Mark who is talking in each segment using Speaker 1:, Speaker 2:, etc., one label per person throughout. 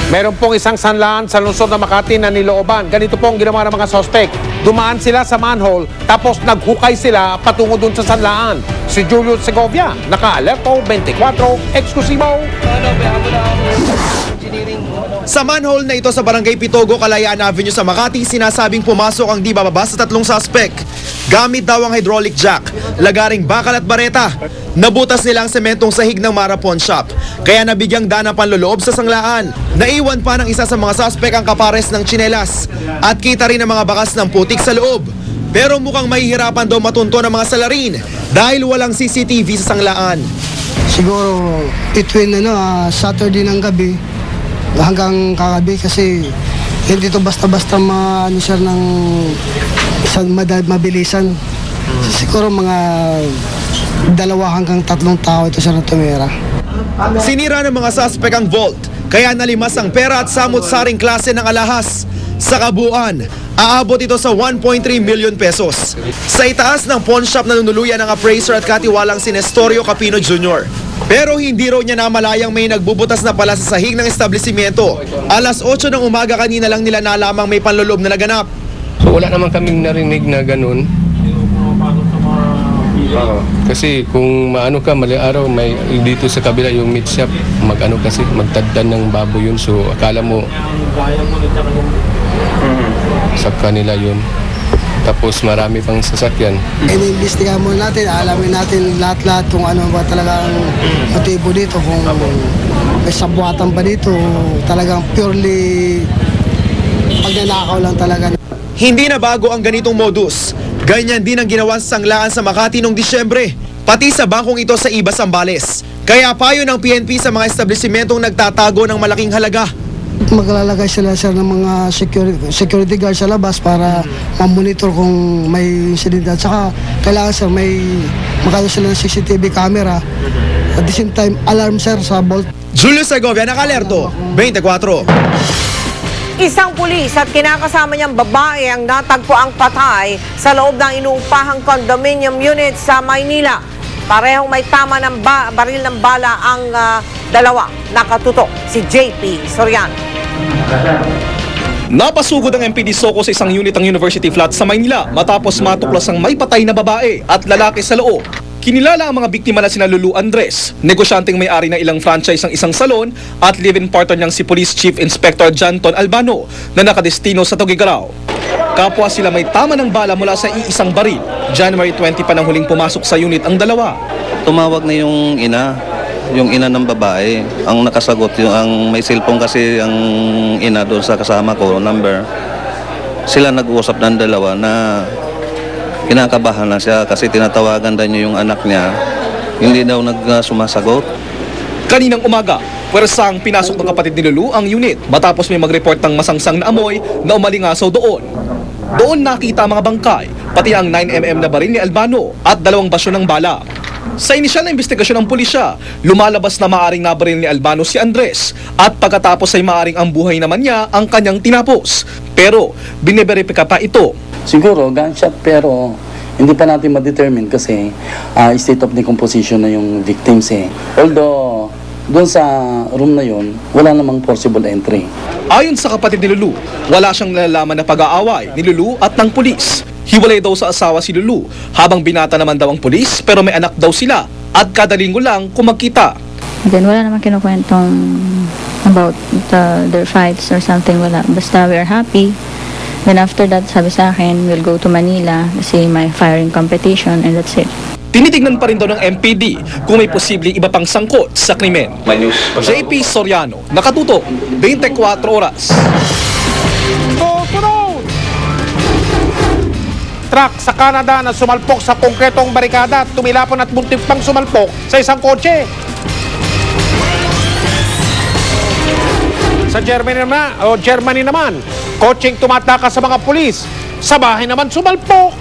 Speaker 1: Meron pong isang sanlaan sa lungsod ng Makati na nilooban. Ganito pong ginawa ng mga suspect. Dumaan sila sa manhole tapos naghukay sila patungo dun sa sanlaan. Si Julius Segovia, naka-alerto 24, eksklusibo.
Speaker 2: Sa manhole na ito sa Barangay Pitogo, Kalayaan Avenue sa Makati, sinasabing pumasok ang di bababa sa tatlong suspect. Gamit daw ang hydraulic jack, lagaring bakal at bareta. Nabutas nila ang sementong sahig ng Mara Pawn Shop, kaya nabigyang daan ang panloloob sa sanglaan. Naiwan pa ng isa sa mga suspect ang kapares ng tsinelas at kita rin ang mga bakas ng putik sa loob. Pero mukhang mahihirapan daw matunto ng mga salarin dahil walang CCTV sa sanglaan.
Speaker 3: Siguro between Saturday ng gabi hanggang kagabi kasi hindi to basta-basta ng isang mabilisan. Siguro mga 2 hanggang 3 tao ito siya na tumira.
Speaker 2: Sinira ng mga suspect ang vault, kaya nalimas ang pera at samut-saring klase ng alahas. Sa kabuuan, aabot ito sa 1.3 million pesos. Sa itaas ng pawn shop na nunuluyan ng appraiser at katiwalang si Nestorio Capino Jr. Pero hindi raw niya namalayang may nagbubutas na pala sa sahig ng establishmento. Alas 8 ng umaga kanina lang nila nalamang may panloloob na naganap.
Speaker 4: So wala naman kaming narinig na ganun. Kasi kung maano ka, mali araw, may dito sa kabila yung meat shop, kasi magtaddan ng baboy yun. So akala mo sa kanila yun. Tapos marami pang sasakyan.
Speaker 3: Iniimbestigahan muna natin, alamin natin lahat-lahat kung ano ba talagang motibo dito, kung may sabuatan ba dito, talagang purely pagnanakaw lang talaga.
Speaker 2: Hindi na bago ang ganitong modus. Ganyan din ang ginawa sa sanglaan sa Makati noong Disyembre, pati sa bangkong ito sa Iba, Zambales. Kaya payo ng PNP sa mga establishmentong nagtatago ng malaking halaga.
Speaker 3: Maglalagay sila ng mga security guard sa labas para mamonitor kung may incident. At saka kailangan may magkano sila ng CCTV camera. At the same time, alarm sa vault.
Speaker 2: Julius Segovia, naka-alerto, 24.
Speaker 5: Isang pulis at kinakasama niyang babae ang natagpo ang patay sa loob ng inuupahang condominium unit sa Maynila. Parehong may tama ng baril ng bala ang dalawa. Nakatutok si JP Soriano.
Speaker 6: Napasugod ang MPD Soco sa isang unit ng University Flat sa Maynila matapos matuklas ang may patay na babae at lalaki sa loob. Kinilala ang mga biktima na sina Lulu Andres, negosyanteng may-ari ng ilang franchise ng isang salon at live-in partner niyang si Police Chief Inspector Janton Albano na nakadestino sa Tuguegarao. Kapwa sila may tama ng bala mula sa iisang baril. January 20 pa nang huling pumasok sa unit ang dalawa.
Speaker 7: Tumawag na yung ina ng babae. Ang nakasagot, ang may cellphone kasi ang ina doon sa kasama ko, number. Sila nag-uusap ng dalawa na kinakabahan na siya kasi tinatawagan daw niya yung anak niya. Hindi daw nagsumasagot.
Speaker 6: Kaninang umaga, pwersang pinasok ng kapatid ni Lulu ang unit matapos may mag-report ng masangsang na amoy na umalingasaw doon. Doon nakita ang mga bangkay, pati ang 9mm na baril ni Albano at 2 basyo ng bala. Sa inisyal na investigasyon ng pulisya, lumalabas na maaring nabaril ni Albano si Andres at pagkatapos ay maaring ang buhay naman niya ang kanyang tinapos. Pero biniberipika pa ito.
Speaker 8: Siguro gunshot pero hindi pa natin ma-determine kasi state of decomposition na yung victims eh. Although doon sa room na yon, wala namang forcible entry.
Speaker 6: Ayon sa kapatid ni Lulu, wala siyang nalalaman na pag-aaway ni Lulu at ng pulis. Hiwalay daw sa asawa si Lulu, habang binata naman daw ang pulis pero may anak daw sila at kada linggo lang kung magkita.
Speaker 9: Then wala naman kinukwentong about their fights or something, wala. Basta we are happy. Then after that, sabi sa akin, we'll go to Manila kasi may firing competition and that's it.
Speaker 6: Tinitignan pa rin daw ng MPD kung may posibleng iba pang sangkot sa krimen. JP Soriano, nakatutok, 24 oras.
Speaker 1: Truck sa Canada na sumalpok sa konkretong barikada at tumilapon at muntik pang sumalpok sa isang kotse. Sa Germany naman, kotseng tumatakas sa mga pulis. Sa bahay naman sumalpok.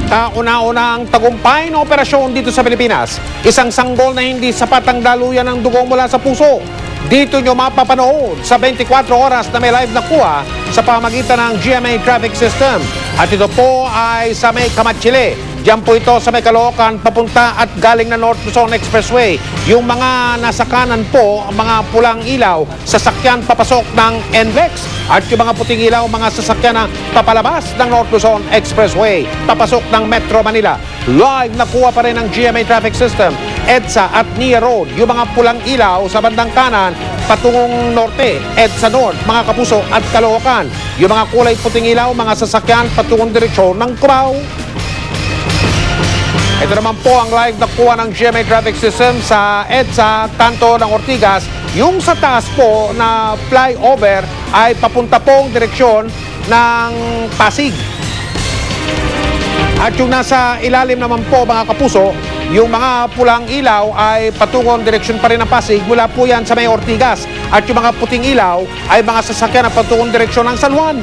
Speaker 1: Kauna-una ang tagumpay na operasyon dito sa Pilipinas. Isang sanggol na hindi sapat ang daluyan ng dugong mula sa puso. Dito nyo mapapanood sa 24 oras na may live na kuha sa pamagitan ng GMA Traffic System. At ito po ay sa may Kamatsile. Diyan po ito sa may Caloocan, papunta at galing na North Luzon Expressway. Yung mga nasa kanan po, mga pulang ilaw, sasakyan papasok ng NLEX. At yung mga puting ilaw, mga sasakyan na papalabas ng North Luzon Expressway, papasok ng Metro Manila. Live nakuha pa rin ng GMA Traffic System, EDSA at NIA Road. Yung mga pulang ilaw sa bandang kanan, patungong norte, EDSA North, mga Kapuso at Caloocan. Yung mga kulay puting ilaw, mga sasakyan patungong direksyon ng Cubao. Ito naman po ang live na kuha ng GMA Traffic System sa EDSA, kanto ng Ortigas. Yung sa taas po na flyover ay papunta pong direksyon ng Pasig. At yung nasa ilalim naman po, mga Kapuso, yung mga pulang ilaw ay patungong direksyon pa rin ng Pasig. Mula po yan sa may Ortigas. At yung mga puting ilaw ay mga sasakyan na patungong direksyon ng San Juan.